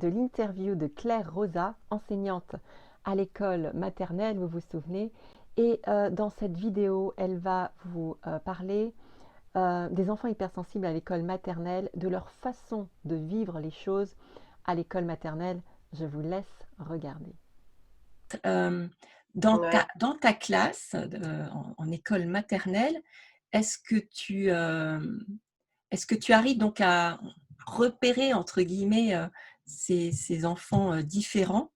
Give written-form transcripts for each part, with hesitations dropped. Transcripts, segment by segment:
de l'interview de Claire Rosa, enseignante à l'école maternelle, vous vous souvenez. Et dans cette vidéo, elle va vous parler des enfants hypersensibles à l'école maternelle, de leur façon de vivre les choses à l'école maternelle. Je vous laisse regarder. Euh, Ouais. dans ta classe, en école maternelle, est-ce que tu arrives donc à repérer, entre guillemets, ces enfants différents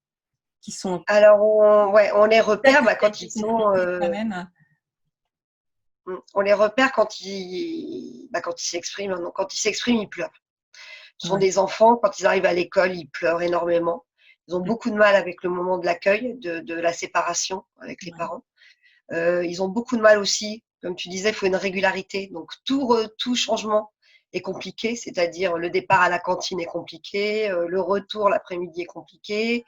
qui sont Alors, on les repère quand ils sont. difficultés quand même? On les repère quand ils s'expriment. Donc, quand ils s'expriment, ils pleurent. Ce sont Ouais. des enfants, quand ils arrivent à l'école, ils pleurent énormément. Ils ont beaucoup de mal avec le moment de l'accueil, de la séparation avec les Ouais. parents. Ils ont beaucoup de mal aussi, comme tu disais, il faut une régularité. Donc, tout changement est compliqué, c'est-à-dire le départ à la cantine est compliqué, le retour l'après-midi est compliqué,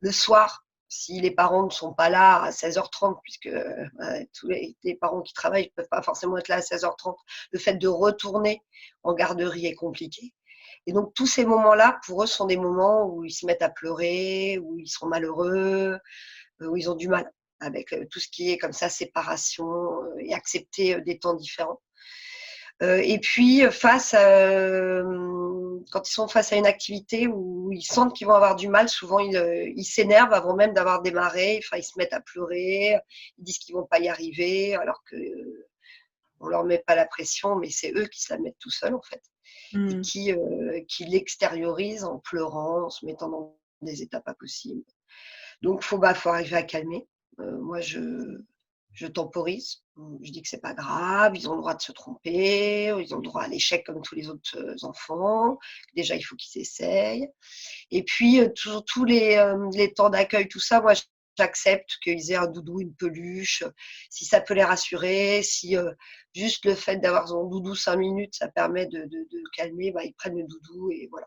le soir, si les parents ne sont pas là à 16h30, puisque tous les parents qui travaillent ne peuvent pas forcément être là à 16h30, le fait de retourner en garderie est compliqué. Et donc, tous ces moments-là, pour eux, sont des moments où ils se mettent à pleurer, où ils sont malheureux, où ils ont du mal avec tout ce qui est comme ça, séparation et accepter des temps différents. Et puis, quand ils sont face à une activité où ils sentent qu'ils vont avoir du mal, souvent ils s'énervent avant même d'avoir démarré. Enfin, ils se mettent à pleurer, ils disent qu'ils vont pas y arriver, alors que on leur met pas la pression, mais c'est eux qui se la mettent tout seuls en fait, et Mm. qui l'extériorisent en pleurant, en se mettant dans des états pas possibles. Donc, faut arriver à calmer. Moi, je temporise. Je dis que c'est pas grave, ils ont le droit de se tromper, ils ont le droit à l'échec comme tous les autres enfants. Déjà, il faut qu'ils essayent. Et puis, tous les temps d'accueil, tout ça, moi, j'accepte qu'ils aient un doudou, une peluche, si ça peut les rassurer, si juste le fait d'avoir son doudou 5 minutes, ça permet de calmer, ils prennent le doudou et voilà.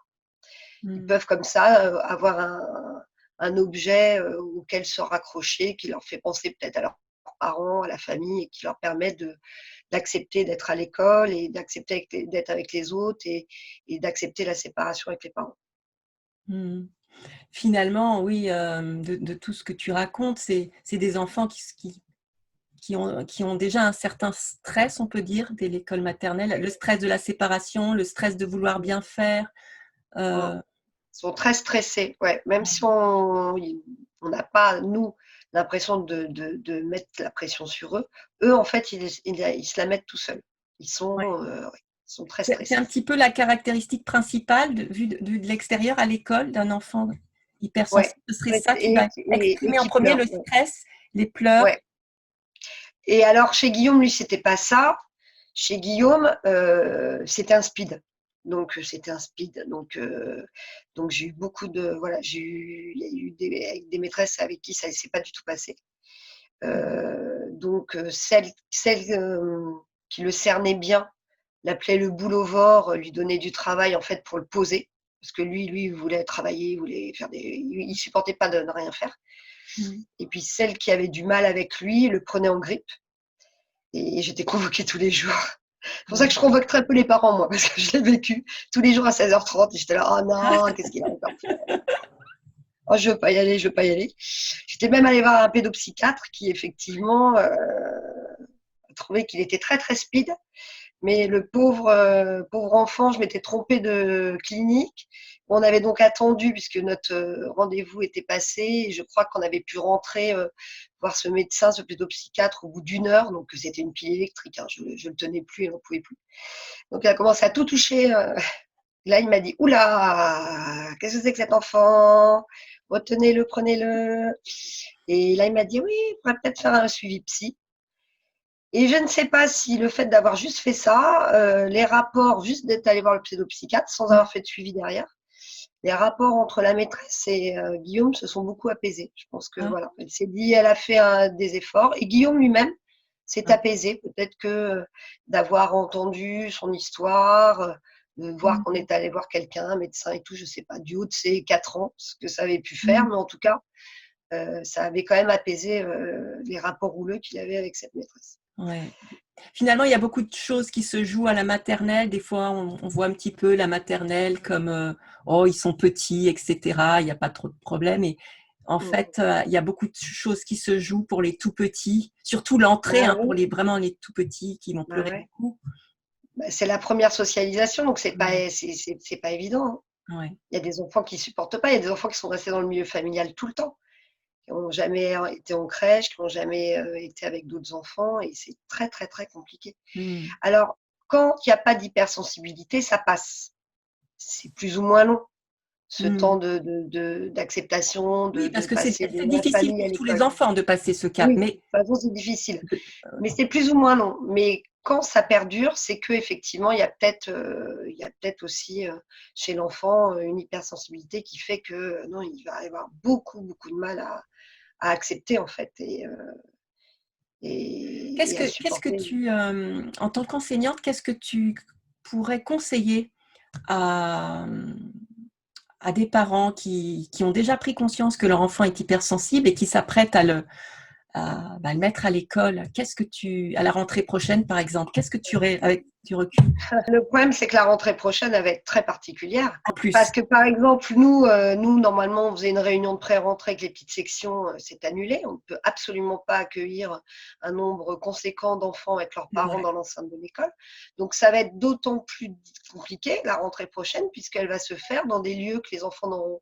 Ils Mm. peuvent comme ça avoir un objet auquel se raccrocher, qui leur fait penser peut-être à leurs parents, à la famille, et qui leur permet d'accepter d'être à l'école et d'accepter d'être avec les autres et d'accepter la séparation avec les parents. Mm. Finalement, oui, de tout ce que tu racontes, c'est des enfants qui ont déjà un certain stress, on peut dire, dès l'école maternelle. Le stress de la séparation, le stress de vouloir bien faire. Mmh. Euh, Ils sont très stressés, ouais. Même si on n'a pas, nous, l'impression de mettre la pression sur eux, eux, en fait, ils se la mettent tout seuls. ouais. Ouais, ils sont très C'est un stressés. petit peu la caractéristique principale, vue de l'extérieur à l'école, d'un enfant Ouais. hypersensible. Ce serait Ouais, ça qui va et exprimer en qui premier pleurent. le Ouais. stress, les pleurs. Ouais. Et alors, chez Guillaume, lui, c'était pas ça. Chez Guillaume, c'était un speed. Donc, c'était un speed. Donc j'ai eu beaucoup de. Voilà, il y a eu des maîtresses avec qui ça ne s'est pas du tout passé. Donc, celle qui le cernait bien l'appelait le boulevoir, lui donnait du travail en fait pour le poser. Parce que lui, il voulait travailler, il voulait faire il supportait pas de ne rien faire. Mm. Et puis celle qui avait du mal avec lui le prenait en grippe. Et j'étais convoquée tous les jours. C'est pour ça que Ouais. je convoque très peu les parents, moi, parce que je l'ai vécu tous les jours à 16h30. Et j'étais là, oh non, qu'est-ce qu'il a encore fait? Oh, je veux pas y aller, je veux pas y aller. J'étais même allée voir un pédopsychiatre qui, effectivement, trouvait qu'il était très, très speed. Mais le pauvre enfant, je m'étais trompée de clinique. On avait donc attendu, puisque notre rendez-vous était passé, et je crois qu'on avait pu rentrer voir ce médecin, ce pédopsychiatre, au bout d'1 heure. Donc, c'était une pile électrique. Hein. Je ne le tenais plus et on ne pouvait plus. Donc, il a commencé à tout toucher. Là, il m'a dit, oula, qu'est-ce que c'est que cet enfant? Retenez-le, prenez-le. Et là, il m'a dit, oui, il pourrait peut-être faire un suivi psy. Et je ne sais pas si le fait d'avoir juste fait ça, les rapports, juste d'être allé voir le pédopsychiatre sans avoir fait de suivi derrière, les rapports entre la maîtresse et Guillaume se sont beaucoup apaisés. Je pense que Ah, voilà, elle s'est dit, elle a fait des efforts. Et Guillaume lui-même s'est ah. apaisé. Peut-être que d'avoir entendu son histoire, de voir qu'on Mm. est allé voir quelqu'un, un médecin et tout, je ne sais pas, du haut de ses 4 ans, ce que ça avait pu faire, Mm. mais en tout cas, ça avait quand même apaisé les rapports houleux qu'il avait avec cette maîtresse. Ouais. Finalement, il y a beaucoup de choses qui se jouent à la maternelle. Des fois, on voit un petit peu la maternelle comme oh, ils sont petits, etc. Il n'y a pas trop de problèmes. Et en fait, il y a beaucoup de choses qui se jouent pour les tout petits, surtout l'entrée, Ah hein, pour oui, vraiment les tout petits qui vont bah pleurer ouais. beaucoup. Bah, c'est la première socialisation, donc Ouais, c'est pas évident, hein. ouais. Il y a des enfants qui supportent pas, il y a des enfants qui sont restés dans le milieu familial tout le temps, qui n'ont jamais été en crèche, qui n'ont jamais été avec d'autres enfants, et c'est très, très, très compliqué. Hmm. Alors, quand il n'y a pas d'hypersensibilité, ça passe. C'est plus ou moins long, ce temps Hmm. d'acceptation, Oui, de parce que c'est passer de la difficile famille à pour tous les l'école. enfants de passer ce cap. Oui, de Mais toute façon, c'est difficile. Mais c'est plus ou moins long. Mais quand ça perdure, c'est qu'effectivement, il y a peut-être aussi chez l'enfant une hypersensibilité qui fait que non, il va avoir beaucoup, beaucoup de mal à accepter en fait et à qu'est-ce que supporter. tu, en tant qu'enseignante, qu'est-ce que tu pourrais conseiller à, à des parents qui ont déjà pris conscience que leur enfant est hypersensible et qui s'apprêtent à le mettre à l'école? Qu'est-ce que tu, à la rentrée prochaine par exemple, qu'est-ce que tu aurais, avec du recul, Le problème, c'est que la rentrée prochaine, elle va être très particulière. en Parce plus? que, par exemple, nous normalement, on faisait une réunion de pré-rentrée avec les petites sections, c'est annulé. On ne peut absolument pas accueillir un nombre conséquent d'enfants avec leurs C'est parents vrai. dans l'enceinte de l'école. Donc, ça va être d'autant plus compliqué la rentrée prochaine, puisqu'elle va se faire dans des lieux que les enfants n'auront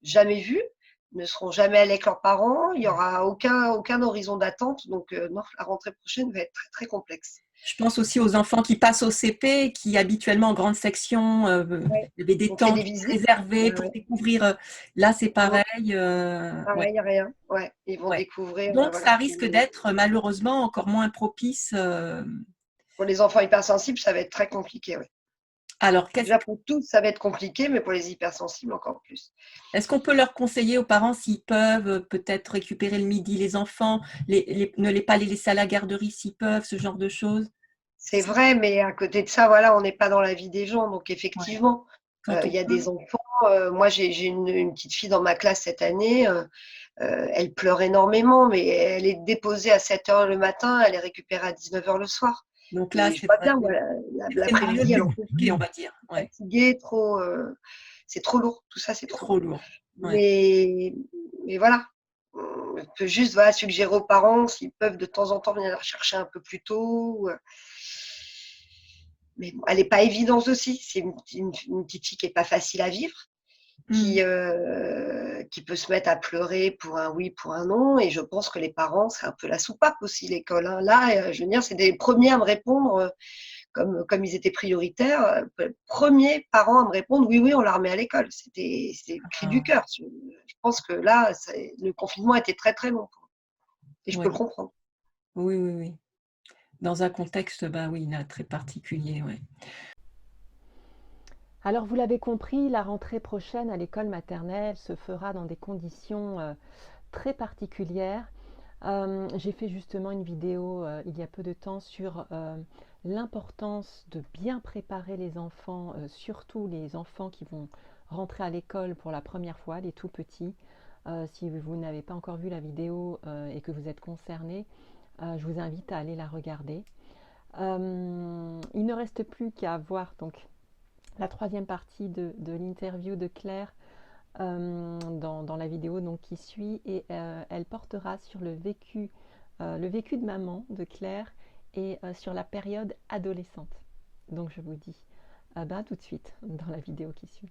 jamais vus, ne seront jamais allés avec leurs parents. Il n'y aura aucun horizon d'attente. Donc, non, la rentrée prochaine va être très, très complexe. Je pense aussi aux enfants qui passent au CP, qui habituellement en grande section, Ouais. il y avait des On fait temps des qui étaient visites. réservés pour Ouais. découvrir. Là, c'est Non, pareil. Ouais, pareil, rien. Ouais, ils vont ouais. découvrir, Donc, voilà. ça risque d'être malheureusement encore moins propice. Pour les enfants hypersensibles, ça va être très compliqué, ouais. Alors, Déjà pour tous, ça va être compliqué, mais pour les hypersensibles, encore plus. est-ce qu'on peut leur conseiller aux parents s'ils peuvent peut-être récupérer le midi les enfants, ne pas les laisser à la garderie s'ils peuvent, ce genre de choses? C'est vrai, mais à côté de ça, voilà, on n'est pas dans la vie des gens. Donc Ouais. effectivement, Quand il on y a peut. des enfants, moi j'ai une petite fille dans ma classe cette année, elle pleure énormément, mais elle est déposée à 7 heures le matin, elle est récupérée à 19 heures le soir. Donc là, Et je vois bien, moi, c'est le scénario le l'après-midi, elle plus en peut compliqué, plus. on va dire. Ouais, Fatiguée, c'est trop lourd. Tout ça, c'est c'est trop trop lourd. lourd. Ouais. Mais, mais voilà, on peut juste voilà, suggérer aux parents s'ils peuvent de temps en temps venir la chercher un peu plus tôt. Mais bon, elle n'est pas évidente aussi. C'est une petite fille qui n'est pas facile à vivre, Mm. qui peut se mettre à pleurer pour un oui, pour un non. Et je pense que les parents, c'est un peu la soupape aussi, l'école, hein. Là, je veux dire, c'est des premiers à me répondre, comme ils étaient prioritaires, premiers parents à me répondre oui, oui, on la remet à l'école. C'était le cri du Ah, cœur. Je pense que là, le confinement était très, très long. Et je peux ouais. le comprendre. Oui, oui, oui. Dans un contexte, bah oui, là, très particulier, ouais. Alors vous l'avez compris, la rentrée prochaine à l'école maternelle se fera dans des conditions très particulières. J'ai fait justement une vidéo il y a peu de temps sur l'importance de bien préparer les enfants, surtout les enfants qui vont rentrer à l'école pour la première fois, les tout petits. Si vous n'avez pas encore vu la vidéo et que vous êtes concerné, je vous invite à aller la regarder. Il ne reste plus qu'à voir donc la troisième partie de l'interview de Claire dans la vidéo donc, qui suit et elle portera sur le vécu de maman de Claire et sur la période adolescente. Donc je vous dis ben, à tout de suite dans la vidéo qui suit.